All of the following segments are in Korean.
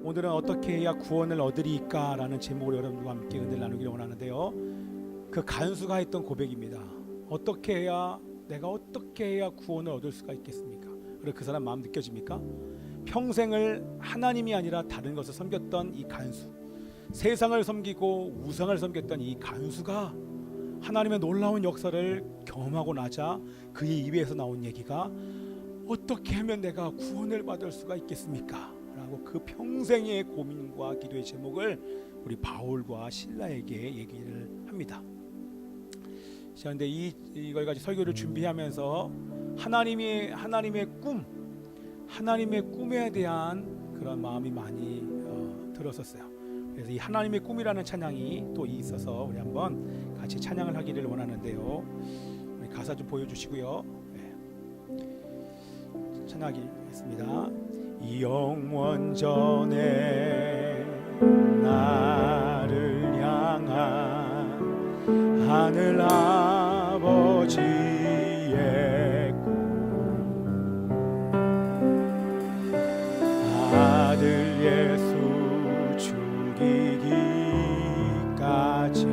오늘은 어떻게 해야 구원을 얻으리까 라는 제목으로 여러분과 함께 은혜를 나누기를 원하는데요, 그 간수가 했던 고백입니다. 내가 어떻게 해야 구원을 얻을 수가 있겠습니까? 그리고 그 사람 마음 느껴집니까? 평생을 하나님이 아니라 다른 것을 섬겼던 이 간수, 세상을 섬기고 우상을 섬겼던 이 간수가 하나님의 놀라운 역사를 경험하고 나자 그의 입에서 나온 얘기가 어떻게 하면 내가 구원을 받을 수가 있겠습니까? 라고 그 평생의 고민과 기도의 제목을 우리 바울과 실라에게 얘기를 합니다. 그런데 이걸 가지고 설교를 준비하면서 하나님의 꿈에 대한 그런 마음이 많이 들었었어요. 그래서 이 하나님의 꿈이라는 찬양이 또 있어서 우리 한번 같이 찬양을 하기를 원하는데요. 우리 가사 좀 보여주시고요. 네. 찬양하겠습니다. 영원전에 나를 향한 하늘 아버지의 꿈, 아들 예수 죽이기까지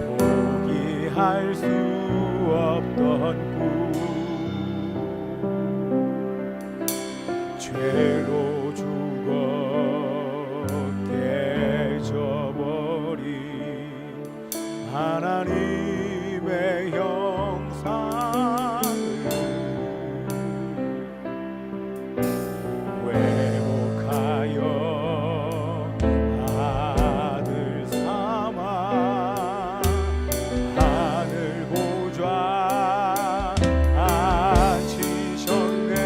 포기할 수 없던 꿈, 죄로 죽어 깨져버린 하나님의 형상을 회복하여 아들 삼아 하늘 보좌 앉히셨네.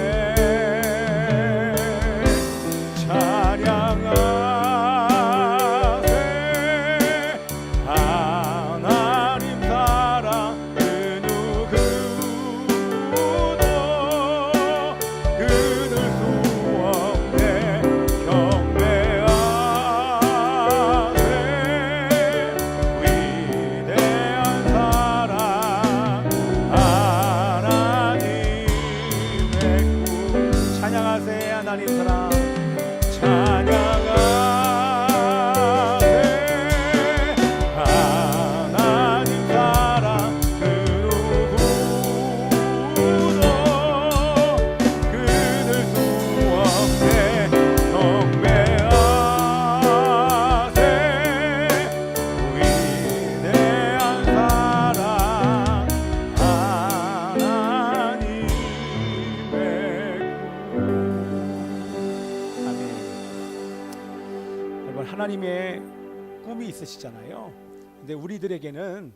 찬양하세 하나님 사랑 그 누구도 끊을 수 없네. 경배하세 위대한 사랑 하나님의 꿈. 찬양하세 하나님 사랑, 찬양하세 하나님 사랑 그 누구도 끊을 수 없네. 경배하세 위대한 사랑 하나님의 꿈. 아멘. 여러분, 하나님의 꿈이 있으시잖아요. 근데 우리에게는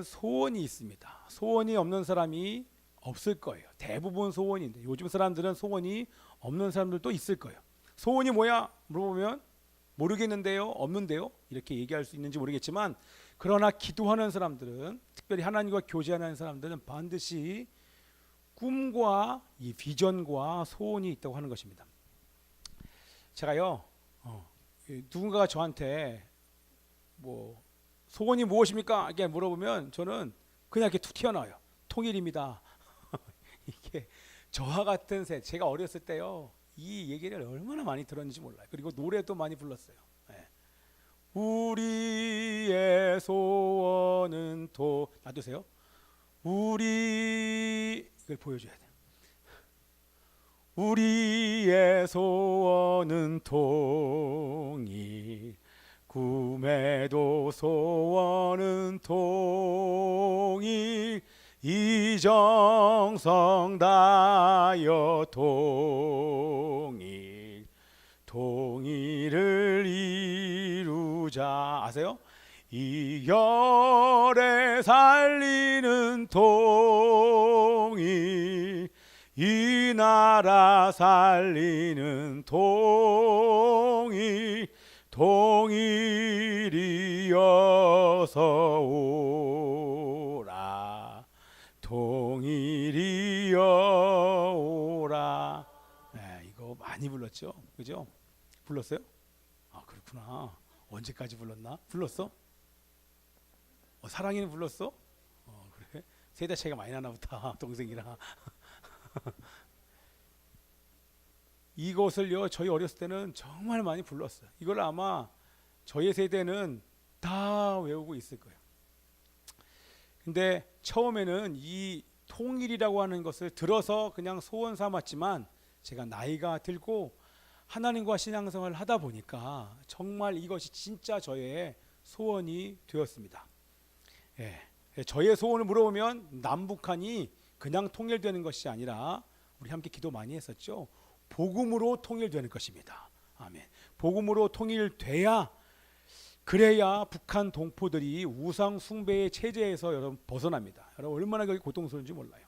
소원이 있습니다. 소원이 없는 사람이 없을 거예요. 대부분 소원인데 요즘 사람들은 소원이 없는 사람들도 있을 거예요. 소원이 뭐야? 물어보면 모르겠는데요, 없는데요, 이렇게 얘기할 수 있는지 모르겠지만, 그러나 기도하는 사람들은, 특별히 하나님과 교제하는 사람들은 반드시 꿈과 이 비전과 소원이 있다고 하는 것입니다. 제가요, 누군가가 저한테 뭐 소원이 무엇입니까? 이렇게 물어보면 저는 그냥 이렇게 툭 튀어나와요. 통일입니다. 이게 저와 같은 제가 어렸을 때요, 이 얘기를 얼마나 많이 들었는지 몰라요. 그리고 노래도 많이 불렀어요. 네. 우리의 소원은 놔두세요. 이걸 보여줘야 돼요. 우리의 소원은 통일, 꿈에도 소원은 통일, 이정성 다여 통일을 이루자. 아세요? 이 열에 살리는 통일, 이 나라 살리는 통일이어서 오라, 통일이여 오라. 네, 이거 많이 불렀죠, 그죠? 불렀어요? 아, 그렇구나. 언제까지 불렀나? 불렀어? 사랑이는 불렀어? 그래? 세대 차이가 많이 나나 보다. 동생이랑. 이것을요 저희 어렸을 때는 정말 많이 불렀어요. 이걸 아마 저희 세대는 다 외우고 있을 거예요. 근데 처음에는 이 통일이라고 하는 것을 들어서 그냥 소원 삼았지만 제가 나이가 들고 하나님과 신앙생활을 하다 보니까 정말 이것이 진짜 저의 소원이 되었습니다. 저의 소원을 물어보면 남북한이 그냥 통일되는 것이 아니라 우리 함께 기도 많이 했었죠. 복음으로 통일되는 것입니다. 아멘. 복음으로 통일돼야 그래야 북한 동포들이 우상 숭배의 체제에서 여러분 벗어납니다. 여러분 얼마나 그게 고통스러운지 몰라요.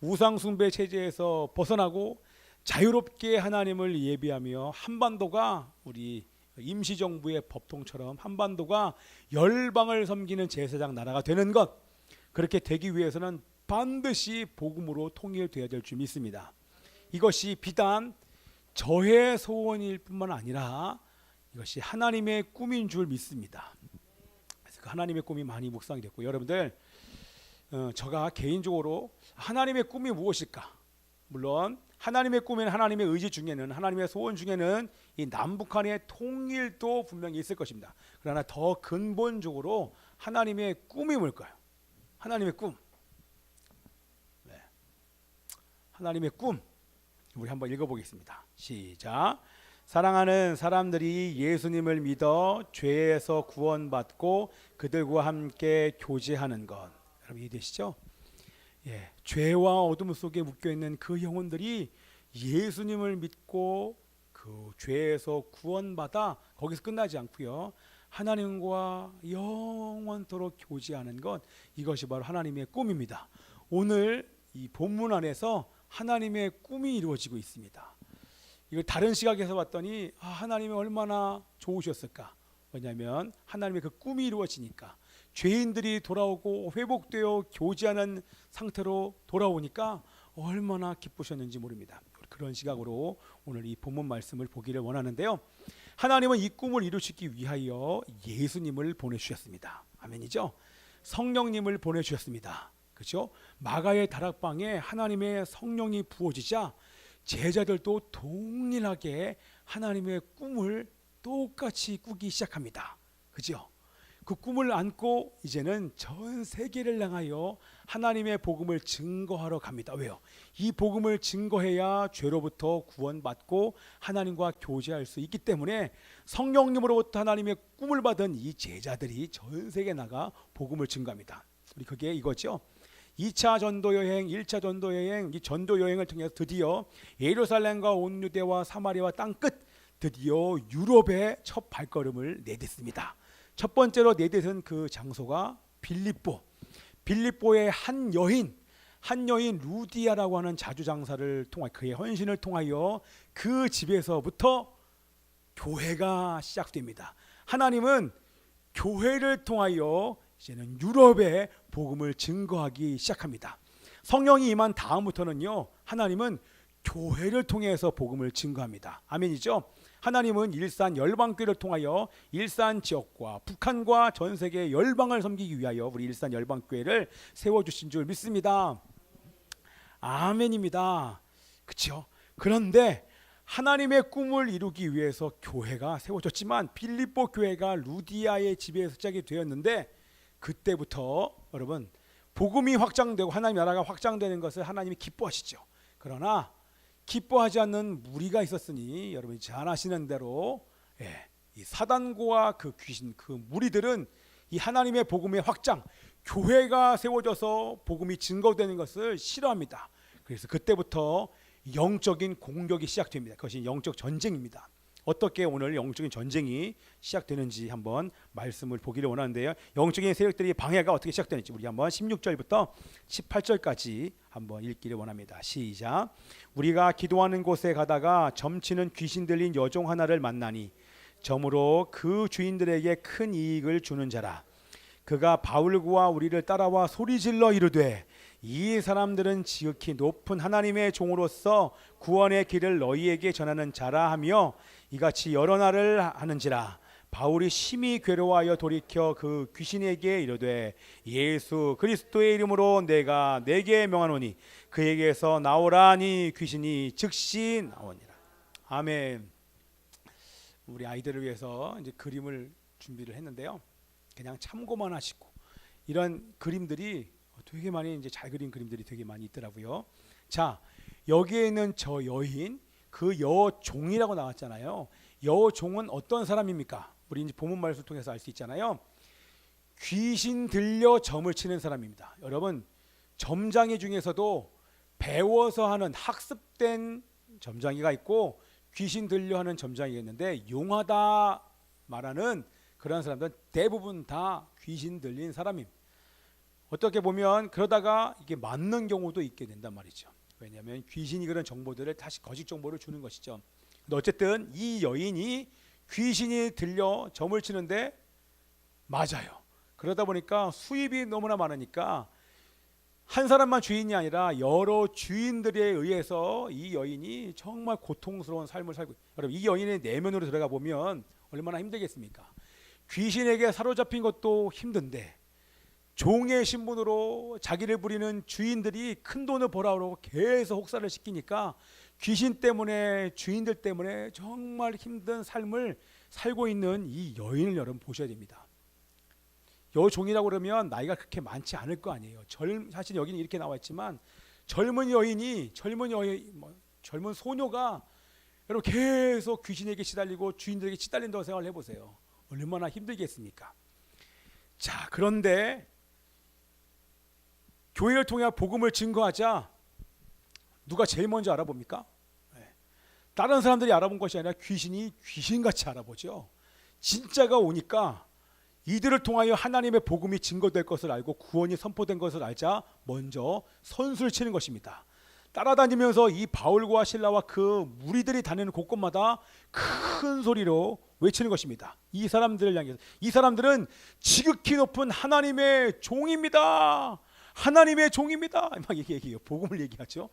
우상 숭배 체제에서 벗어나고 자유롭게 하나님을 예비하며 한반도가 우리 임시정부의 법통처럼 한반도가 열방을 섬기는 제사장 나라가 되는 것, 그렇게 되기 위해서는 반드시 복음으로 통일되어야 될 줄 믿습니다. 이것이 비단 저의 소원일 뿐만 아니라 이것이 하나님의 꿈인 줄 믿습니다. 그래서 그 하나님의 꿈이 많이 묵상이 됐고, 여러분들 제가 개인적으로 하나님의 꿈이 무엇일까? 물론 하나님의 꿈에는 하나님의 의지 중에는 하나님의 소원 중에는 이 남북한의 통일도 분명히 있을 것입니다. 그러나 더 근본적으로 하나님의 꿈이 뭘까요? 하나님의 꿈. 하나님의 꿈. 우리 한번 읽어보겠습니다. 시작. 사랑하는 사람들이 예수님을 믿어 죄에서 구원받고 그들과 함께 교제하는 것. 여러분 이해되시죠? 죄와 어둠 속에 묶여있는 그 영혼들이 예수님을 믿고 그 죄에서 구원받아 거기서 끝나지 않고요, 하나님과 영원토록 교제하는 것, 이것이 바로 하나님의 꿈입니다. 오늘 이 본문 안에서 하나님의 꿈이 이루어지고 있습니다. 이걸 다른 시각에서 봤더니 하나님이 얼마나 좋으셨을까. 왜냐하면 하나님의 그 꿈이 이루어지니까 죄인들이 돌아오고 회복되어 교제하는 상태로 돌아오니까 얼마나 기쁘셨는지 모릅니다. 그런 시각으로 오늘 이 본문 말씀을 보기를 원하는데요, 하나님은 이 꿈을 이루시기 위하여 예수님을 보내주셨습니다. 아멘이죠. 성령님을 보내주셨습니다. 그렇죠? 마가의 다락방에 하나님의 성령이 부어지자 제자들도 동일하게 하나님의 꿈을 똑같이 꾸기 시작합니다. 그죠? 그 꿈을 안고 이제는 전 세계를 향하여 하나님의 복음을 증거하러 갑니다. 왜요? 이 복음을 증거해야 죄로부터 구원받고 하나님과 교제할 수 있기 때문에 성령님으로부터 하나님의 꿈을 받은 이 제자들이 전 세계에 나가 복음을 증거합니다. 우리 그게 이거죠. 2차 전도 여행, 1차 전도 여행, 이 전도 여행을 통해서 드디어 예루살렘과 온 유대와 사마리아와 땅끝, 드디어 유럽의 첫 발걸음을 내딛습니다. 첫 번째로 내딛은 그 장소가 빌립보의 한 여인 루디아라고 하는 자주장사를 통해 그의 헌신을 통하여 그 집에서부터 교회가 시작됩니다. 하나님은 교회를 통하여 이제는 유럽에 복음을 증거하기 시작합니다. 성령이 임한 다음부터는요, 하나님은 교회를 통해서 복음을 증거합니다. 아멘이죠. 하나님은 일산 열방교회를 통하여 일산 지역과 북한과 전 세계 열방을 섬기기 위하여 우리 일산 열방교회를 세워주신 줄 믿습니다. 아멘입니다. 그렇죠? 그런데 하나님의 꿈을 이루기 위해서 교회가 세워졌지만 빌립보 교회가 루디아의 집에서 시작이 되었는데, 그때부터 여러분 복음이 확장되고 하나님 나라가 확장되는 것을 하나님이 기뻐하시죠. 그러나 기뻐하지 않는 무리가 있었으니 여러분이 잘 아시는 대로 이 사단고와 그 귀신, 그 무리들은 이 하나님의 복음의 확장, 교회가 세워져서 복음이 증거되는 것을 싫어합니다. 그래서 그때부터 영적인 공격이 시작됩니다. 그것이 영적 전쟁입니다. 어떻게 오늘 영적인 전쟁이 시작되는지 한번 말씀을 보기를 원하는데요, 영적인 세력들이 방해가 어떻게 시작되는지 우리 한번 16절부터 18절까지 한번 읽기를 원합니다. 시작. 우리가 기도하는 곳에 가다가 점치는 귀신 들린 여종 하나를 만나니 점으로 그 주인들에게 큰 이익을 주는 자라. 그가 바울과 우리를 따라와 소리질러 이르되 이 사람들은 지극히 높은 하나님의 종으로서 구원의 길을 너희에게 전하는 자라 하며 이같이 여러 날을 하는지라. 바울이 심히 괴로워하여 돌이켜 그 귀신에게 이르되 예수 그리스도의 이름으로 내가 내게 명하노니 그에게서 나오라 하니 귀신이 즉시 나오니라. 아멘. 우리 아이들을 위해서 이제 그림을 준비를 했는데요. 그냥 참고만 하시고 이런 그림들이 되게 많이 이제 잘 그린 그림들이 되게 많이 있더라고요. 자, 여기에 있는 저 여인, 그 여종이라고 나왔잖아요. 여종은 어떤 사람입니까? 우리 이제 본문 말씀을 통해서 알 수 있잖아요. 귀신 들려 점을 치는 사람입니다. 여러분, 점장이 중에서도 배워서 하는 학습된 점장이가 있고 귀신 들려 하는 점장이가 있는데, 용하다 말하는 그런 사람들은 대부분 다 귀신 들린 사람입니다. 어떻게 보면 그러다가 이게 맞는 경우도 있게 된단 말이죠. 왜냐하면 귀신이 그런 정보들을 다시 거짓 정보를 주는 것이죠. 근데 어쨌든 이 여인이 귀신이 들려 점을 치는데 맞아요. 그러다 보니까 수입이 너무나 많으니까 한 사람만 주인이 아니라 여러 주인들에 의해서 이 여인이 정말 고통스러운 삶을 살고, 여러분 이 여인의 내면으로 들어가 보면 얼마나 힘들겠습니까? 귀신에게 사로잡힌 것도 힘든데 종의 신분으로 자기를 부리는 주인들이 큰 돈을 벌어오라고 계속 혹사를 시키니까 귀신 때문에, 주인들 때문에 정말 힘든 삶을 살고 있는 이 여인을 여러분 보셔야 됩니다. 여종이라고 그러면 나이가 그렇게 많지 않을 거 아니에요. 사실 여기는 이렇게 나와 있지만 젊은 소녀가 여러분 계속 귀신에게 시달리고 주인들에게 시달린다고 생각을 해보세요. 얼마나 힘들겠습니까? 자, 그런데 교회를 통해 복음을 증거하자 누가 제일 먼저 알아봅니까? 다른 사람들이 알아본 것이 아니라 귀신이 귀신같이 알아보죠. 진짜가 오니까 이들을 통하여 하나님의 복음이 증거될 것을 알고 구원이 선포된 것을 알자 먼저 선수를 치는 것입니다. 따라다니면서 이 바울과 실라와 그 무리들이 다니는 곳곳마다 큰 소리로 외치는 것입니다. 이 사람들을 향해서, 이 사람들은 지극히 높은 하나님의 종입니다. 하나님의 종입니다. 막 얘기해요. 복음을 얘기하죠.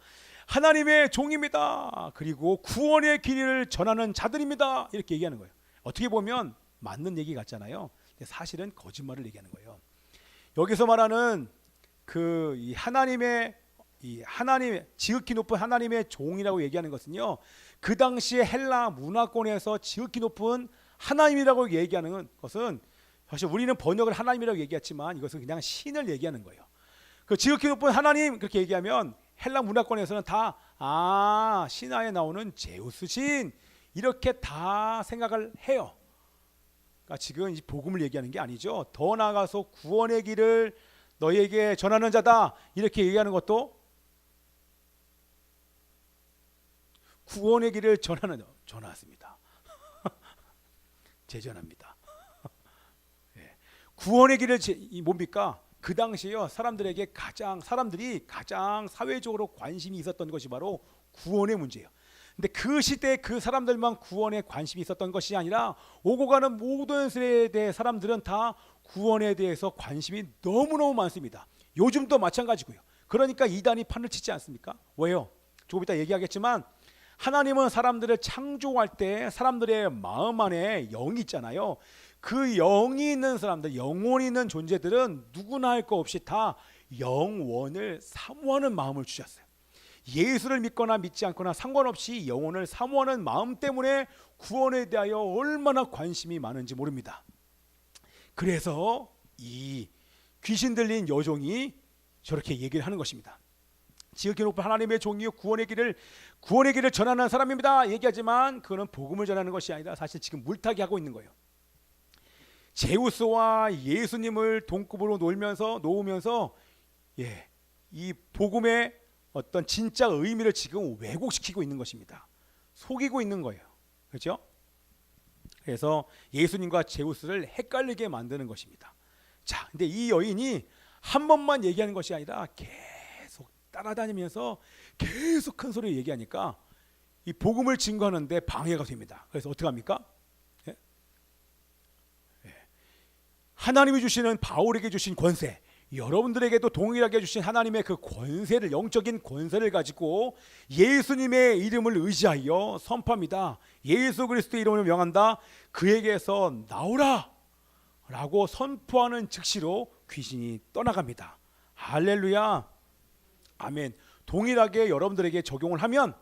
하나님의 종입니다. 그리고 구원의 길을 전하는 자들입니다. 이렇게 얘기하는 거예요. 어떻게 보면 맞는 얘기 같잖아요. 근데 사실은 거짓말을 얘기하는 거예요. 여기서 말하는 이 하나님의 지극히 높은 하나님의 종이라고 얘기하는 것은요, 그 당시에 헬라 문화권에서 지극히 높은 하나님이라고 얘기하는 것은, 사실 우리는 번역을 하나님이라고 얘기했지만 이것은 그냥 신을 얘기하는 거예요. 그 지극히 높은 하나님 그렇게 얘기하면 헬라 문화권에서는 다 신화에 나오는 제우스 신 이렇게 다 생각을 해요. 그러니까 지금 이 복음을 얘기하는 게 아니죠. 더 나아가서 구원의 길을 너희에게 전하는 자다 이렇게 얘기하는 것도, 구원의 길을 전하습니다. 제전합니다. 구원의 길을 뭡니까? 그 당시에요, 사람들이 가장 사회적으로 관심이 있었던 것이 바로 구원의 문제예요. 근데 그 시대에 그 사람들만 구원에 관심이 있었던 것이 아니라 오고 가는 모든 세대의 사람들은 다 구원에 대해서 관심이 너무너무 많습니다. 요즘도 마찬가지고요. 그러니까 이단이 판을 치지 않습니까? 왜요? 조금 이따 얘기하겠지만 하나님은 사람들을 창조할 때 사람들의 마음 안에 영이 있잖아요. 그 영이 있는 사람들, 영혼이 있는 존재들은 누구나 할 것 없이 다 영원을 사모하는 마음을 주셨어요. 예수를 믿거나 믿지 않거나 상관없이 영혼을 사모하는 마음 때문에 구원에 대하여 얼마나 관심이 많은지 모릅니다. 그래서 이 귀신 들린 여종이 저렇게 얘기를 하는 것입니다. 지극히 높은 하나님의 종이요 구원의 길을 전하는 사람입니다 얘기하지만 그는 복음을 전하는 것이 아니라 사실 지금 물타기 하고 있는 거예요. 제우스와 예수님을 동급으로 놓으면서 이 복음의 어떤 진짜 의미를 지금 왜곡시키고 있는 것입니다. 속이고 있는 거예요. 그렇죠? 그래서 예수님과 제우스를 헷갈리게 만드는 것입니다. 자, 근데 이 여인이 한 번만 얘기하는 것이 아니라 계속 따라다니면서 계속 큰 소리로 얘기하니까 이 복음을 증거하는데 방해가 됩니다. 그래서 어떻게 합니까? 하나님이 주시는, 바울에게 주신 권세, 여러분들에게도 동일하게 주신 하나님의 그 권세를, 영적인 권세를 가지고 예수님의 이름을 의지하여 선포합니다. 예수 그리스도의 이름을 명한다. 그에게서 나오라 라고 선포하는 즉시로 귀신이 떠나갑니다. 할렐루야, 아멘. 동일하게 여러분들에게 적용을 하면,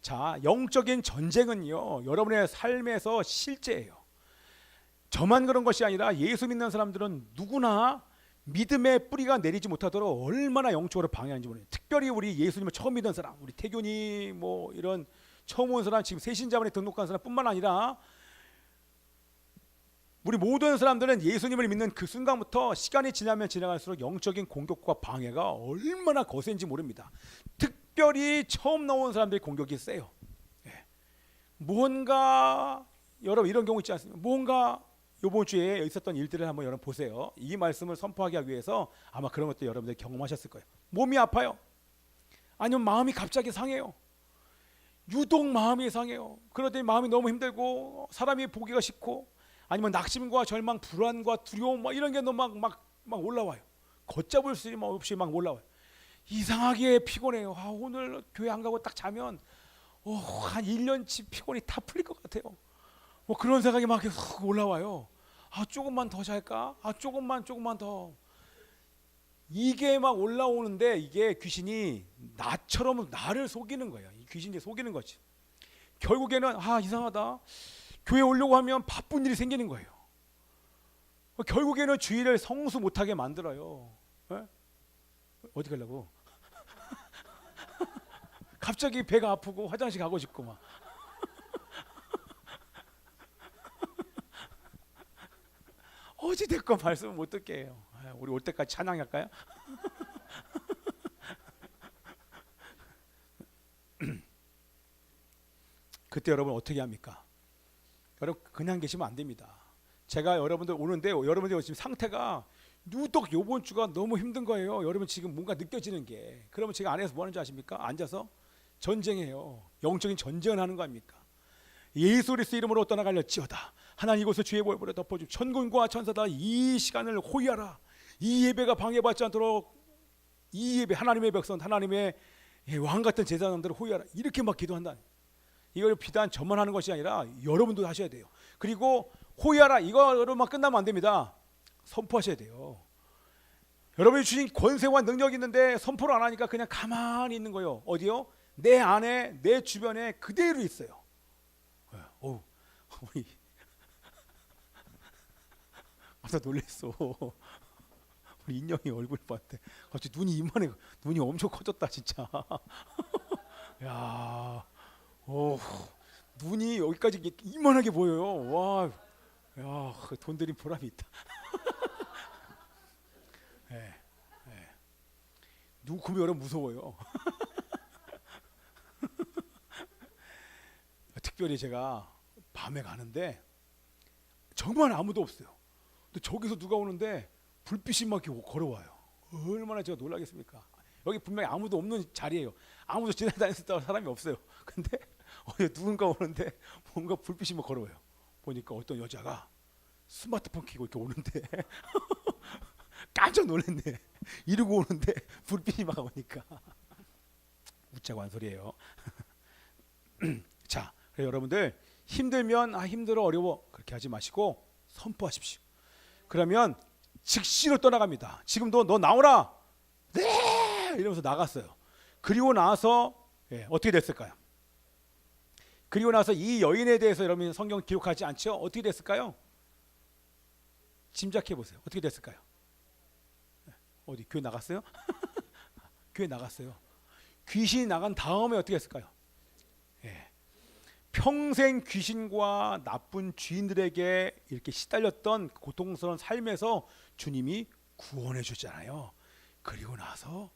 자, 영적인 전쟁은요, 여러분의 삶에서 실제예요. 저만 그런 것이 아니라 예수 믿는 사람들은 누구나 믿음의 뿌리가 내리지 못하도록 얼마나 영적으로 방해하는지 모르겠어요. 특별히 우리 예수님을 처음 믿은 사람, 우리 태균이 뭐 이런 처음 온 사람, 지금 새신자반에 등록한 사람뿐만 아니라 우리 모든 사람들은 예수님을 믿는 그 순간부터 시간이 지나면 지나갈수록 영적인 공격과 방해가 얼마나 거센지 모릅니다. 특별히 처음 나온 사람들의 공격이 세요. 예. 무언가 여러분 이런 경우 있지 않습니까? 무언가 이번 주에 있었던 일들을 한번 여러분 보세요. 이 말씀을 선포하기 위해서 아마 그런 것도 여러분들 경험하셨을 거예요. 몸이 아파요. 아니면 마음이 갑자기 상해요. 유독 마음이 상해요. 그러더니 마음이 너무 힘들고 사람이 보기가 싫고, 아니면 낙심과 절망, 불안과 두려움 이런 게 너무 막 올라와요. 걷잡을 수 없이 막 올라와요. 이상하게 피곤해요. 오늘 교회 안 가고 딱 자면 한 1년치 피곤이 다 풀릴 것 같아요. 그런 생각이 막 계속 올라와요. 조금만 더 잘까? 조금만 더. 이게 막 올라오는데 이게 귀신이 나처럼 나를 속이는 거예요. 이 귀신이 속이는 거지. 결국에는 이상하다. 교회 오려고 하면 바쁜 일이 생기는 거예요. 결국에는 주일을 성수 못하게 만들어요. 에? 어디 가려고? 갑자기 배가 아프고 화장실 가고 싶고 막. 어찌됐건 말씀을 못 듣게 해요. 우리 올 때까지 찬양할까요? 그때 여러분 어떻게 합니까? 여러분 그냥 계시면 안 됩니다. 제가 여러분들 오는데 여러분들 지금 상태가 유독 이번 주가 너무 힘든 거예요. 여러분 지금 뭔가 느껴지는 게. 그러면 제가 안에서 뭐 하는지 아십니까? 앉아서 전쟁해요. 영적인 전쟁을 하는 거 아닙니까? 예수 그리스도 이름으로 떠나갈지어다. 하나님 이곳을 주의 보혈로 덮어주. 천군과 천사다 이 시간을 호위하라. 이 예배가 방해받지 않도록 이 예배, 하나님의 백성, 하나님의 왕 같은 제사장들을 호위하라. 이렇게 막 기도한다. 이걸 비단 저만 하는 것이 아니라 여러분도 하셔야 돼요. 그리고 호위하라 이거 여러분만 끝나면 안 됩니다. 선포하셔야 돼요. 여러분이 주신 권세와 능력이 있는데 선포를 안 하니까 그냥 가만히 있는 거예요. 어디요? 내 안에, 내 주변에 그대로 있어요. 우리 나 놀랬어. 우리 인형이 얼굴 봤는데 갑자기 눈이 이만해. 눈이 엄청 커졌다 진짜. 야, 눈이 여기까지 이만하게 보여요. 와, 야, 돈 들인 보람이 있다. 네, 네. 눈 크면 여러분 무서워요. 특별히 제가 밤에 가는데 정말 아무도 없어요. 근데 저기서 누가 오는데 불빛이 막 걸어와요. 얼마나 제가 놀라겠습니까? 여기 분명히 아무도 없는 자리예요. 아무도 지나다니는 사람이 없어요. 근데 누군가 오는데 뭔가 불빛이 막 걸어와요. 보니까 어떤 여자가 스마트폰 켜고 이렇게 오는데 깜짝 놀랐네. 이러고 오는데 불빛이 막 오니까 웃자고 한 소리예요. 자, 여러분들 힘들면 힘들어 어려워 그렇게 하지 마시고 선포하십시오. 그러면 즉시로 떠나갑니다. 지금도 너 나오라. 네 이러면서 나갔어요. 그리고 나서 어떻게 됐을까요? 그리고 나서 이 여인에 대해서 여러분 성경 기록하지 않죠? 어떻게 됐을까요? 짐작해 보세요. 어떻게 됐을까요? 어디 교회 나갔어요? 교회 나갔어요. 귀신이 나간 다음에 어떻게 했을까요? 평생 귀신과 나쁜 주인들에게 이렇게 시달렸던 고통스러운 삶에서 주님이 구원해 주잖아요. 그리고 나서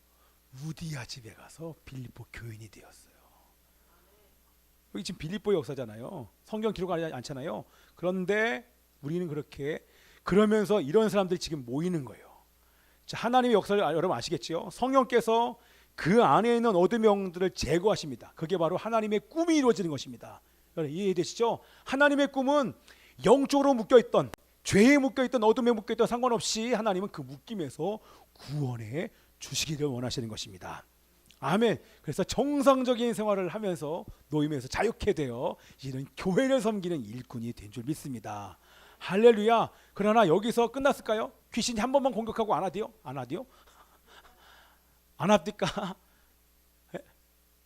루디아 집에 가서 빌립보 교인이 되었어요. 여기 지금 빌립보의 역사잖아요. 성경 기록하지 않잖아요. 그런데 우리는 그렇게 그러면서 이런 사람들이 지금 모이는 거예요. 자, 하나님의 역사를 여러분 아시겠죠? 성령께서 그 안에 있는 어둠의 영들을 제거하십니다. 그게 바로 하나님의 꿈이 이루어지는 것입니다. 여러분 이해되시죠? 하나님의 꿈은 영적으로 묶여있던 죄에 묶여있던 어둠에 묶여있던 상관없이 하나님은 그 묶임에서 구원해 주시기를 원하시는 것입니다. 아멘. 그래서 정상적인 생활을 하면서 노임에서 자유케 되어 이런 교회를 섬기는 일꾼이 된 줄 믿습니다. 할렐루야. 그러나 여기서 끝났을까요? 귀신이 한 번만 공격하고 안 하디요? 안 하디요? 안 합니까?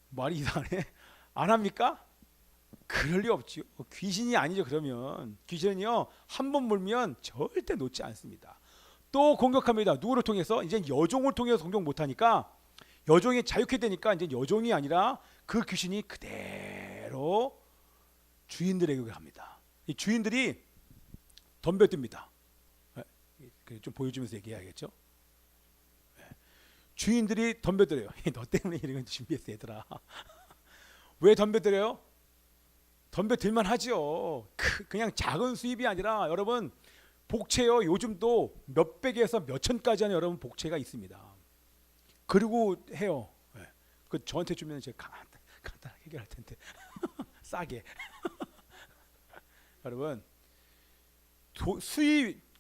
말이 이상하네. 안 합니까? 그럴 리 없지요. 귀신이 아니죠. 그러면 귀신은요 한 번 물면 절대 놓지 않습니다. 또 공격합니다. 누구를 통해서? 이제 여종을 통해서 공격 못하니까 여종이 자유케 되니까 이제 여종이 아니라 그 귀신이 그대로 주인들에게 합니다. 이 주인들이 덤벼듭니다. 좀 보여주면서 얘기해야겠죠. 주인들이 덤벼들어요. 너 때문에 이런 건 준비했어 얘들아. 왜 덤벼들어요? 덤벼들만 하죠. 그냥 작은 수입이 아니라 여러분 복채요. 요즘도 몇백에서 몇천까지 하는 여러분 복채가 있습니다. 그리고 해요. 그 저한테 주면 제가 간단하게 해결할 텐데 싸게. 여러분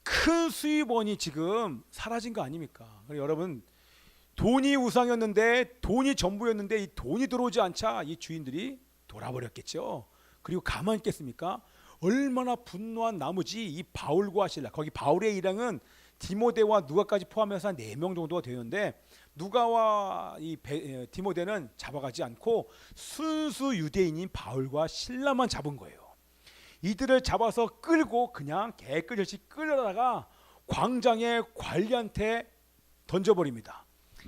큰 수입원이 지금 사라진 거 아닙니까? 여러분 돈이 우상이었는데 돈이 전부였는데 이 돈이 들어오지 않자 이 주인들이 돌아버렸겠죠. 그리고 가만히 있겠습니까? 얼마나 분노한 나머지 이 바울과 실라, 거기 바울의 일행은 디모데와 누가까지 포함해서 한 4명 정도가 되는데 누가와 이 디모데는 잡아가지 않고 순수 유대인인 바울과 실라만 잡은 거예요. 이들을 잡아서 끌고 그냥 개끌듯이 끌어다가 광장의 관리한테 던져버립니다.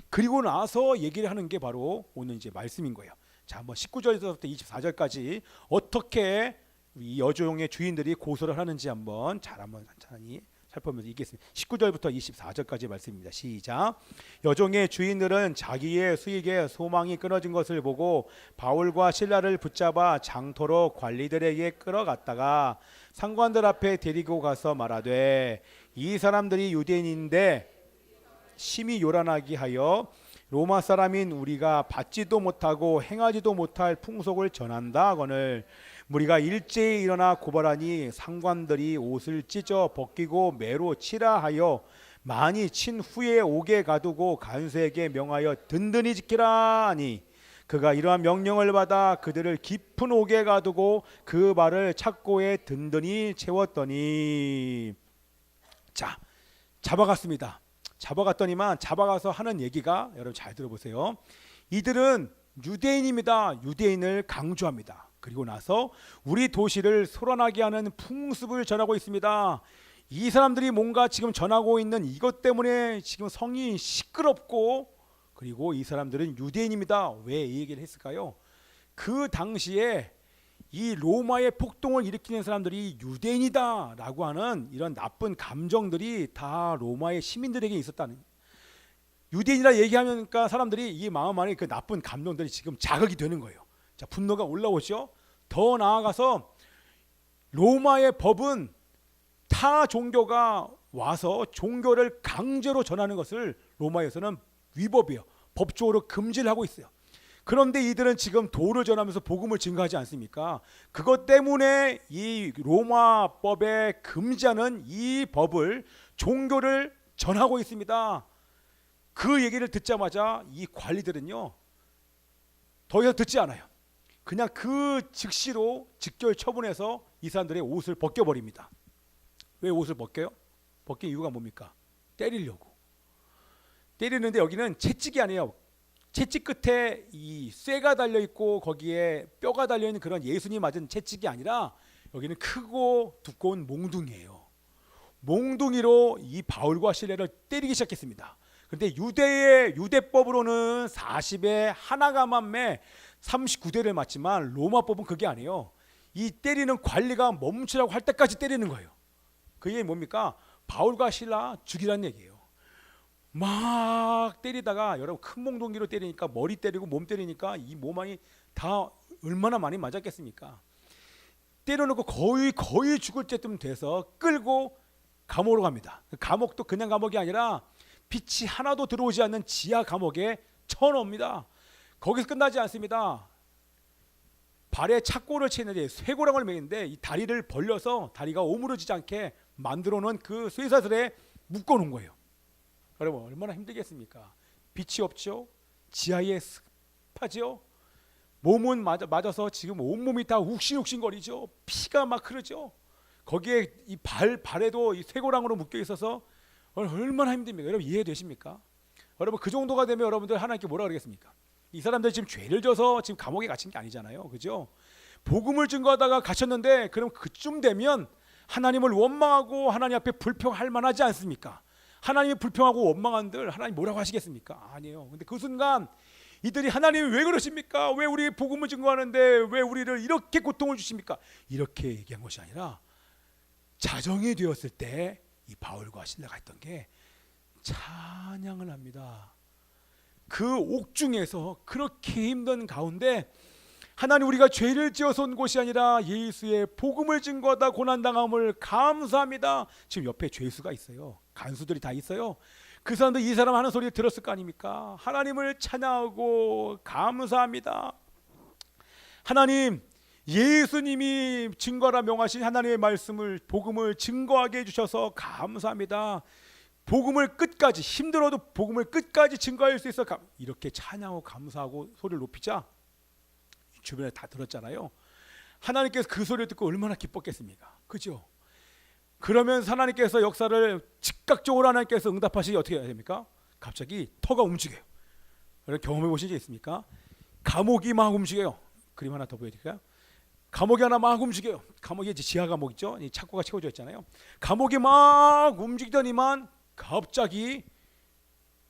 그리고 나서 얘기를 하는 게 바로 오늘 이제 말씀인 거예요. 자, 한번 19절부터 24절까지 어떻게 이 여종의 주인들이 고소를 하는지 한번 천천히 살펴보면서 읽겠습니다. 19절부터 24절까지 말씀입니다. 시작. 여종의 주인들은 자기의 수익에 소망이 끊어진 것을 보고 바울과 실라를 붙잡아 장터로 관리들에게 끌어갔다가 상관들 앞에 데리고 가서 말하되 이 사람들이 유대인인데 심히 요란하게 하여 로마 사람인 우리가 받지도 못하고 행하지도 못할 풍속을 전한다 하거늘 무리가 일제히 일어나 고발하니 상관들이 옷을 찢어 벗기고 매로 치라 하여 많이 친 후에 옥에 가두고 간수에게 명하여 든든히 지키라 하니 그가 이러한 명령을 받아 그들을 깊은 옥에 가두고 그 발을 착고에 든든히 채웠더니 자, 잡아갔습니다. 잡아갔더니만 잡아가서 하는 얘기가 여러분 잘 들어보세요. 이들은 유대인입니다. 유대인을 강조합니다. 그리고 나서 우리 도시를 소란하게 하는 풍습을 전하고 있습니다. 이 사람들이 뭔가 지금 전하고 있는 이것 때문에 지금 성이 시끄럽고 그리고 이 사람들은 유대인입니다. 왜 이 얘기를 했을까요? 그 당시에 이 로마의 폭동을 일으키는 사람들이 유대인이다라고 하는 이런 나쁜 감정들이 다 로마의 시민들에게 있었다는, 유대인이라 얘기하니까 사람들이 이 마음 안에 그 나쁜 감정들이 지금 자극이 되는 거예요. 자, 분노가 올라오죠. 더 나아가서 로마의 법은 타 종교가 와서 종교를 강제로 전하는 것을 로마에서는 위법이에요. 법적으로 금지를 하고 있어요. 그런데 이들은 지금 도를 전하면서 복음을 증거하지 않습니까? 그것 때문에 이 로마법에 금지하는 이 법을, 종교를 전하고 있습니다. 그 얘기를 듣자마자 이 관리들은요 더 이상 듣지 않아요. 그냥 그 즉시로 직결 처분해서 이 사람들의 옷을 벗겨버립니다. 왜 옷을 벗겨요? 벗긴 이유가 뭡니까? 때리려고. 때리는데 여기는 채찍이 아니에요. 채찍 끝에 이 쇠가 달려있고 거기에 뼈가 달려있는 그런 예수님 맞은 채찍이 아니라 여기는 크고 두꺼운 몽둥이에요. 몽둥이로 이 바울과 실레를 때리기 시작했습니다. 그런데 유대법으로는 40에 하나가 만매 39대를 맞지만 로마법은 그게 아니에요. 이 때리는 관리가 멈추라고 할 때까지 때리는 거예요. 그게 뭡니까? 바울과 실라 죽이라는 얘기예요. 막 때리다가 여러분 큰 몽둥이로 때리니까 머리 때리고 몸 때리니까 이 몸 안이 다 얼마나 많이 맞았겠습니까? 때려놓고 거의 죽을 때쯤 돼서 끌고 감옥으로 갑니다. 감옥도 그냥 감옥이 아니라 빛이 하나도 들어오지 않는 지하 감옥에 쳐넣습니다. 거기서 끝나지 않습니다. 발에 착고를 채는데 쇠고랑을 매는데 이 다리를 벌려서 다리가 오므러지지 않게 만들어 놓은 그 쇠사슬에 묶어 놓은 거예요. 여러분 얼마나 힘들겠습니까? 빛이 없죠. 지하에 습하죠. 몸은 맞아서 지금 온몸이 다 욱신욱신거리죠. 피가 막 흐르죠. 거기에 이 발에도 이 쇠고랑으로 묶여 있어서 얼마나 힘듭니까? 여러분 이해되십니까? 여러분 그 정도가 되면 여러분들 하나님께 뭐라 그러겠습니까? 이 사람들이 지금 죄를 져서 지금 감옥에 갇힌 게 아니잖아요. 그죠? 복음을 증거하다가 갇혔는데 그럼 그쯤 되면 하나님을 원망하고 하나님 앞에 불평할 만하지 않습니까? 하나님이 불평하고 원망한들 하나님 뭐라고 하시겠습니까? 아니에요. 근데 그 순간 이들이 하나님 왜 그러십니까? 왜 우리 복음을 증거하는데 왜 우리를 이렇게 고통을 주십니까? 이렇게 얘기한 것이 아니라 자정이 되었을 때 이 바울과 실라가 했던 게 찬양을 합니다. 그 옥중에서 그렇게 힘든 가운데 하나님 우리가 죄를 지어서 온 곳이 아니라 예수의 복음을 증거하다 고난당함을 감사합니다. 지금 옆에 죄수가 있어요. 간수들이 다 있어요. 그 사람들 이 사람 하는 소리를 들었을 거 아닙니까? 하나님을 찬양하고 감사합니다. 하나님 예수님이 증거라 명하신 하나님의 말씀을 복음을 증거하게 해주셔서 감사합니다. 복음을 끝까지 힘들어도 복음을 끝까지 증거할 수 있어 이렇게 찬양하고 감사하고 소리를 높이자 주변에 다 들었잖아요. 하나님께서 그 소리를 듣고 얼마나 기뻤겠습니까? 그죠? 그러면 하나님께서 역사를 즉각적으로 하나님께서 응답하시기 어떻게 해야 됩니까? 갑자기 터가 움직여요. 여러분 경험해 보신 적 있습니까? 감옥이 막 움직여요. 그림 하나 더 보여드릴까요? 감옥이 하나 막 움직여요. 감옥이 이제 지하 감옥 있죠? 이 창고가 채워져 있잖아요. 감옥이 막 움직이더니만 갑자기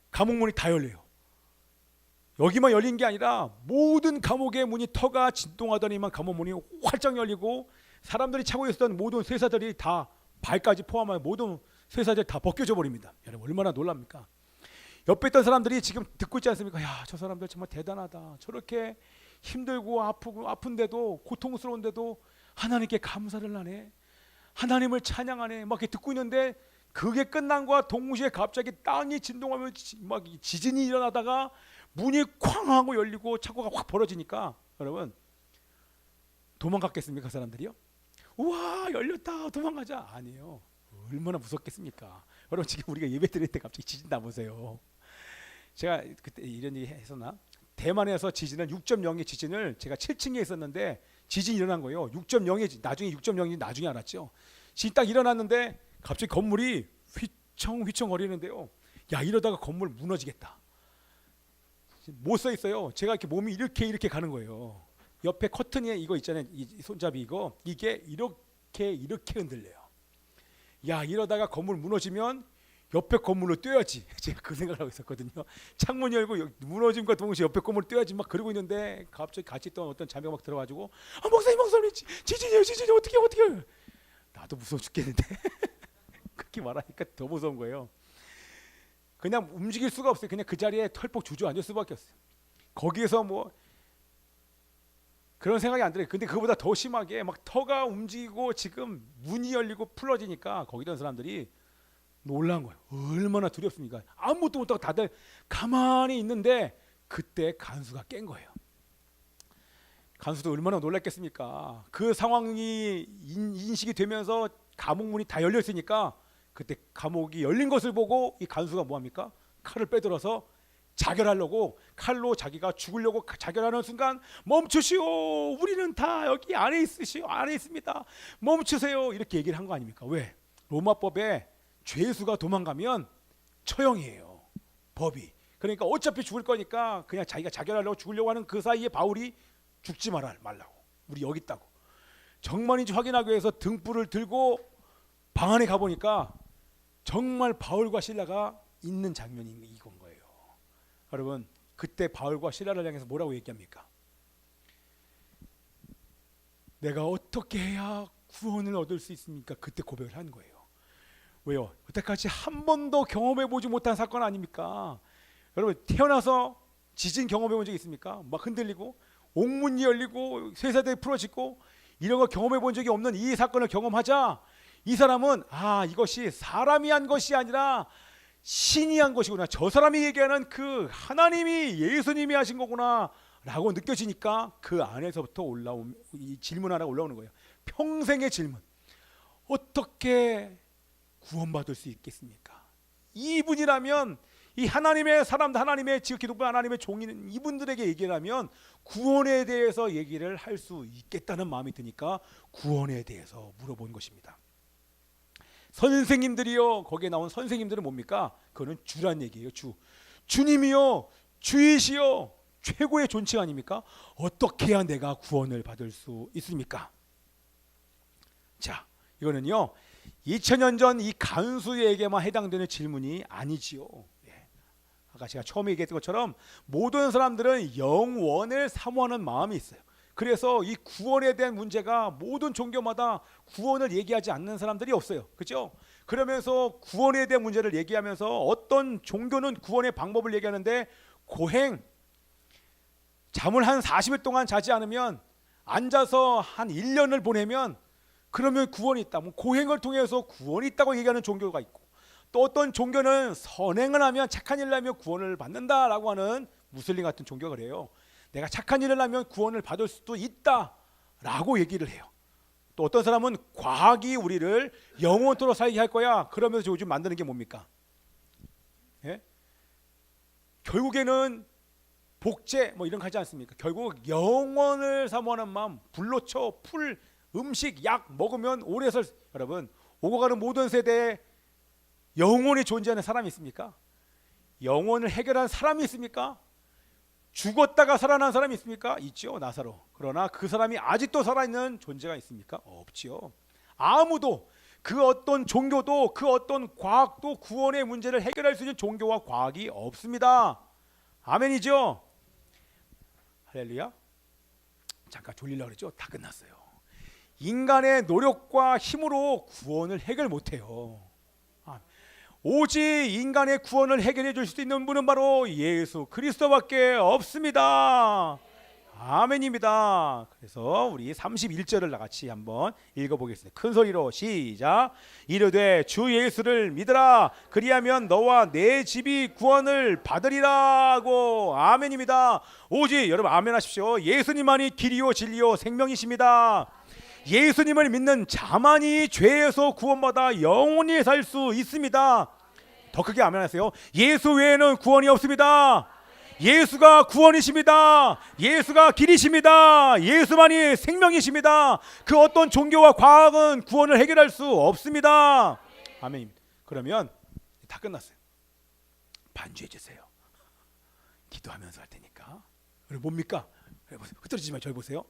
감옥 문이 다 열려요. 여기만 열린 게 아니라 모든 감옥의 문이 터가 진동하더니만 감옥 문이 활짝 열리고 사람들이 차고 있었던 모든 쇠사들이 다 발까지 포함한 모든 쇠사들이 다 벗겨져 버립니다. 여러분 얼마나 놀랍니까? 옆에 있던 사람들이 지금 듣고 있지 않습니까? 야, 저 사람들 정말 대단하다. 저렇게 힘들고 아프고 아픈데도 고통스러운데도 하나님께 감사를 하네. 하나님을 찬양하네. 막 이렇게 듣고 있는데 그게 끝난 거와 동시에 갑자기 땅이 진동하며 막 지진이 일어나다가 문이 쾅 하고 열리고 창고가 확 벌어지니까 여러분 도망갔겠습니까? 그 사람들이요? 우와 열렸다 도망가자. 아니에요. 얼마나 무섭겠습니까? 여러분 지금 우리가 예배 드릴 때 갑자기 지진 나보세요. 제가 그때 이런 얘기 했었나? 대만에서 지진은 6.0의 지진을 제가 7층에 있었는데 지진이 일어난 거예요. 6.0의 나중에 6.0이 나중에 알았죠. 지진 딱 일어났는데 갑자기 건물이 휘청휘청 거리는데요. 야 이러다가 건물 무너지겠다. 못 써 있어요. 제가 이렇게 몸이 이렇게 가는 거예요. 옆에 커튼에 이거 있잖아요. 이 손잡이 이게 이렇게 흔들려요. 야 이러다가 건물 무너지면 옆에 건물로 뛰어야지. 제가 그 생각을 하고 있었거든요. 창문 열고 무너짐과 동시에 옆에 건물로 뛰어야지 막 그러고 있는데 갑자기 같이 있던 어떤 자매가 막 들어가지고 목사님 지진이에요 어떻게 나도 무서워 죽겠는데 그렇게 말하니까 더 무서운 거예요. 그냥 움직일 수가 없어요. 그냥 그 자리에 털폭 주저앉을 수밖에 없어요. 거기에서 뭐 그런 생각이 안 들어요. 근데 그보다 더 심하게 막 터가 움직이고 지금 문이 열리고 풀어지니까 거기 있던 사람들이 놀란 거예요. 얼마나 두렵습니까? 아무것도 못하고 다들 가만히 있는데 그때 간수가 깬 거예요. 간수도 얼마나 놀랐겠습니까? 그 상황이 인식이 되면서 감옥 문이 다 열려 있으니까 그때 감옥이 열린 것을 보고 이 간수가 뭐합니까? 칼을 빼들어서 자결하려고 칼로 자기가 죽으려고 자결하는 순간 멈추시오. 우리는 다 여기 안에 있습니다. 멈추세요. 이렇게 얘기를 한 거 아닙니까? 왜? 로마법에 죄수가 도망가면 처형이에요. 법이. 그러니까 어차피 죽을 거니까 그냥 자기가 자결하려고 죽으려고 하는 그 사이에 바울이 죽지 말라고. 우리 여기 있다고. 정말인지 확인하기 위해서 등불을 들고 방 안에 가보니까 정말 바울과 실라가 있는 장면이 이건 거예요. 여러분 그때 바울과 실라를 향해서 뭐라고 얘기합니까? 내가 어떻게 해야 구원을 얻을 수 있습니까? 그때 고백을 한 거예요. 왜요? 여태까지 한 번도 경험해보지 못한 사건 아닙니까? 여러분 태어나서 지진 경험해본 적 있습니까? 막 흔들리고 옥문이 열리고 쇠사들이 풀어지고 이런 거 경험해본 적이 없는 이 사건을 경험하자 이 사람은 이것이 사람이 한 것이 아니라 신이 한 것이구나. 저 사람이 얘기하는 그 하나님이 예수님이 하신 거구나 라고 느껴지니까 그 안에서부터 이 질문 하나 올라오는 거예요. 평생의 질문. 어떻게 구원받을 수 있겠습니까? 이분이라면 이 하나님의 사람들, 하나님의 지극히 높은 하나님의 종인 이분들에게 얘기를 하면 구원에 대해서 얘기를 할 수 있겠다는 마음이 드니까 구원에 대해서 물어본 것입니다. 선생님들이요, 거기에 나온 선생님들은 뭡니까? 그거는 주란 얘기예요. 주님이요, 주이시요, 최고의 존칭 아닙니까? 어떻게 해야 내가 구원을 받을 수 있습니까? 자, 이거는요 2000년 전 이 간수에게만 해당되는 질문이 아니지요. 아까 제가 처음에 얘기했던 것처럼 모든 사람들은 영원을 사모하는 마음이 있어요. 그래서 이 구원에 대한 문제가 모든 종교마다 구원을 얘기하지 않는 사람들이 없어요. 그렇죠? 그러면서 구원에 대한 문제를 얘기하면서 어떤 종교는 구원의 방법을 얘기하는데 고행, 잠을 한 40일 동안 자지 않으면 앉아서 한 1년을 보내면 그러면 구원이 있다. 뭐 고행을 통해서 구원이 있다고 얘기하는 종교가 있고 또 어떤 종교는 선행을 하면 착한 일을 하면 구원을 받는다라고 하는 무슬림 같은 종교가 그래요. 내가 착한 일을 하면 구원을 받을 수도 있다라고 얘기를 해요. 또 어떤 사람은 과학이 우리를 영원토록 살게 할 거야. 그러면서 요즘 만드는 게 뭡니까? 예? 결국에는 복제 뭐 이런 거 하지 않습니까? 결국 영원을 사모하는 마음, 불로초, 풀, 음식, 약 먹으면 오래 살. 여러분 오고 가는 모든 세대에 영원히 존재하는 사람이 있습니까? 영원을 해결한 사람이 있습니까? 죽었다가 살아난 사람이 있습니까? 있죠, 나사로. 그러나 그 사람이 아직도 살아있는 존재가 있습니까? 없지요. 아무도 그 어떤 종교도 그 어떤 과학도 구원의 문제를 해결할 수 있는 종교와 과학이 없습니다. 아멘이죠? 할렐루야. 잠깐 졸리려고 그랬죠? 다 끝났어요. 인간의 노력과 힘으로 구원을 해결 못해요. 오직 인간의 구원을 해결해 줄 수 있는 분은 바로 예수 그리스도밖에 없습니다. 아멘입니다. 그래서 우리 31절을 같이 한번 읽어보겠습니다. 큰 소리로 시작. 이르되 주 예수를 믿으라 그리하면 너와 내 집이 구원을 받으리라고. 아멘입니다. 오직 여러분 아멘 하십시오. 예수님만이 길이요 진리요 생명이십니다. 예수님을 믿는 자만이 죄에서 구원받아 영원히 살 수 있습니다. 더 크게 아멘 하세요. 예수 외에는 구원이 없습니다. 예수가 구원이십니다. 예수가 길이십니다. 예수만이 생명이십니다. 그 어떤 종교와 과학은 구원을 해결할 수 없습니다. 아멘입니다. 그러면 다 끝났어요. 반주해 주세요. 기도하면서 할 테니까. 그리고 뭡니까? 흐트러지지 말고 저희 보세요.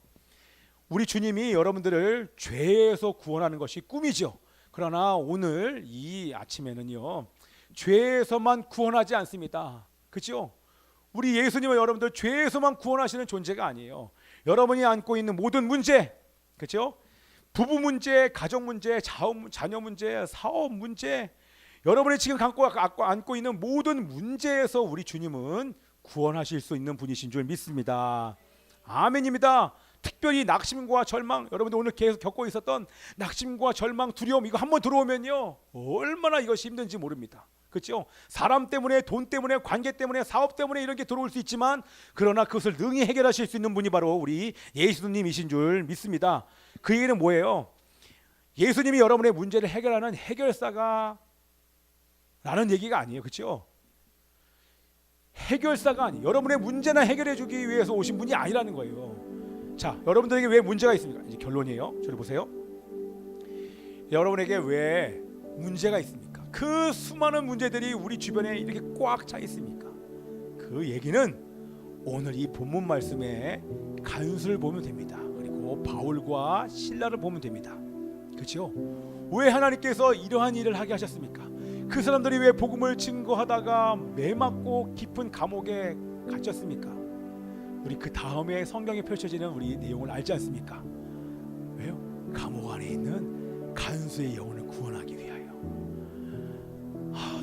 우리 주님이 여러분들을 죄에서 구원하는 것이 꿈이죠. 그러나 오늘 이 아침에는요 죄에서만 구원하지 않습니다. 그렇죠? 우리 예수님은 여러분들 죄에서만 구원하시는 존재가 아니에요. 여러분이 안고 있는 모든 문제, 그렇죠? 부부 문제, 가정 문제, 자녀 문제, 사업 문제, 여러분이 지금 안고 있는 모든 문제에서 우리 주님은 구원하실 수 있는 분이신 줄 믿습니다. 아멘입니다. 특별히 낙심과 절망, 여러분들 오늘 계속 겪고 있었던 낙심과 절망, 두려움 이거 한번 들어오면요 얼마나 이것이 힘든지 모릅니다. 그렇죠? 사람 때문에, 돈 때문에, 관계 때문에, 사업 때문에 이런 게 들어올 수 있지만 그러나 그것을 능히 해결하실 수 있는 분이 바로 우리 예수님이신 줄 믿습니다. 그 얘기는 뭐예요? 예수님이 여러분의 문제를 해결하는 해결사가 라는 얘기가 아니에요. 그렇죠? 해결사가 아니에요. 여러분의 문제나 해결해 주기 위해서 오신 분이 아니라는 거예요. 자, 여러분들에게 왜 문제가 있습니까? 이제 결론이에요. 저를 보세요. 여러분에게 왜 문제가 있습니까? 그 수많은 문제들이 우리 주변에 이렇게 꽉 차 있습니까? 그 얘기는 오늘 이 본문 말씀에 간수를 보면 됩니다. 그리고 바울과 실라를 보면 됩니다. 그렇죠? 왜 하나님께서 이러한 일을 하게 하셨습니까? 그 사람들이 왜 복음을 증거하다가 매맞고 깊은 감옥에 갇혔습니까? 우리 그 다음에 성경에 펼쳐지는 우리 내용을 알지 않습니까? 왜요? 감옥 안에 있는 간수의 영혼을 구원하기 위하여.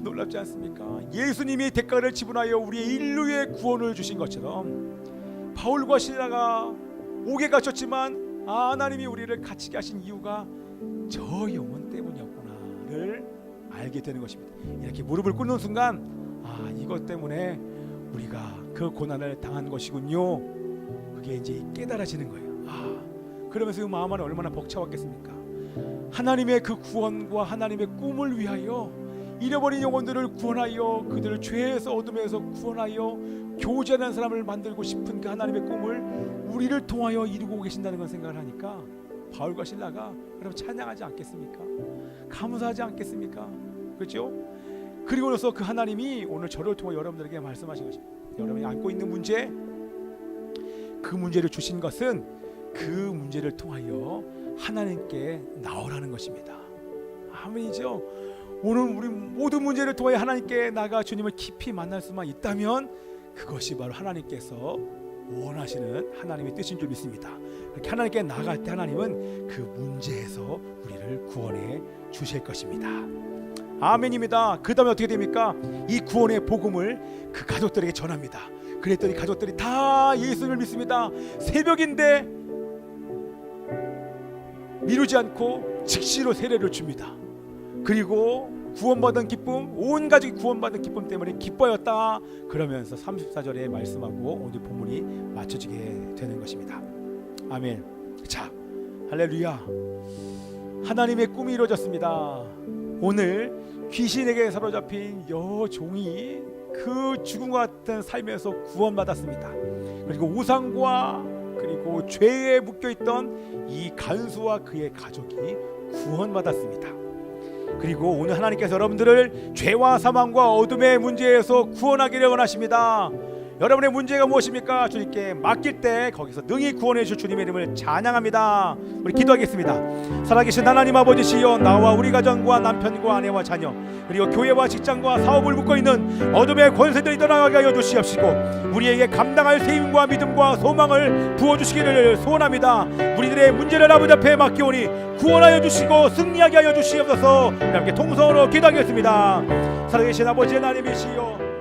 놀랍지 않습니까? 예수님이 대가를 지불하여 우리의 인류의 구원을 주신 것처럼 바울과 실라가 옥에 갇혔지만 하나님이 우리를 갇히게 하신 이유가 저 영혼 때문이었구나를 알게 되는 것입니다. 이렇게 무릎을 꿇는 순간 이것 때문에 우리가 그 고난을 당한 것이군요. 그게 이제 깨달아지는 거예요. 그러면서 그 마음 안에 얼마나 벅차왔겠습니까? 하나님의 그 구원과 하나님의 꿈을 위하여 잃어버린 영혼들을 구원하여 그들을 죄에서 어둠에서 구원하여 교제하는 사람을 만들고 싶은 그 하나님의 꿈을 우리를 통하여 이루고 계신다는 걸 생각을 하니까 바울과 실라가 여러분 찬양하지 않겠습니까? 감사하지 않겠습니까? 그렇죠? 그리고 나서 그 하나님이 오늘 저를 통해 여러분들에게 말씀하신 것입니다. 여러분이 안고 있는 문제, 그 문제를 주신 것은 그 문제를 통하여 하나님께 나오라는 것입니다. 아멘이죠. 오늘 우리 모든 문제를 통하여 하나님께 나가 주님을 깊이 만날 수만 있다면 그것이 바로 하나님께서 원하시는 하나님의 뜻인 줄 믿습니다. 그렇게 하나님께 나갈 때 하나님은 그 문제에서 우리를 구원해 주실 것입니다. 아멘입니다. 그 다음에 어떻게 됩니까? 이 구원의 복음을 그 가족들에게 전합니다. 그랬더니 가족들이 다 예수님을 믿습니다. 새벽인데 미루지 않고 즉시로 세례를 줍니다. 그리고 구원받은 기쁨, 온 가족이 구원받은 기쁨 때문에 기뻐였다. 그러면서 34절에 말씀하고 오늘 본문이 맞춰지게 되는 것입니다. 아멘. 자, 할렐루야. 하나님의 꿈이 이루어졌습니다. 오늘 귀신에게 사로잡힌 여종이 그 죽음과 같은 삶에서 구원받았습니다. 그리고 우상과 그리고 죄에 묶여있던 이 간수와 그의 가족이 구원받았습니다. 그리고 오늘 하나님께서 여러분들을 죄와 사망과 어둠의 문제에서 구원하기를 원하십니다. 여러분의 문제가 무엇입니까? 주님께 맡길 때 거기서 능히 구원해 주실 주님의 이름을 찬양합니다. 우리 기도하겠습니다. 살아계신 하나님 아버지시여, 나와 우리 가정과 남편과 아내와 자녀 그리고 교회와 직장과 사업을 묶고 있는 어둠의 권세들이 떠나가게 하여 주시옵시고 우리에게 감당할 세임과 믿음과 소망을 부어주시기를 소원합니다. 우리들의 문제를 아버지 앞에 맡기오니 구원하여 주시고 승리하게 하여 주시옵소서. 함께 통성으로 기도하겠습니다. 살아계신 아버지 하나님이시여,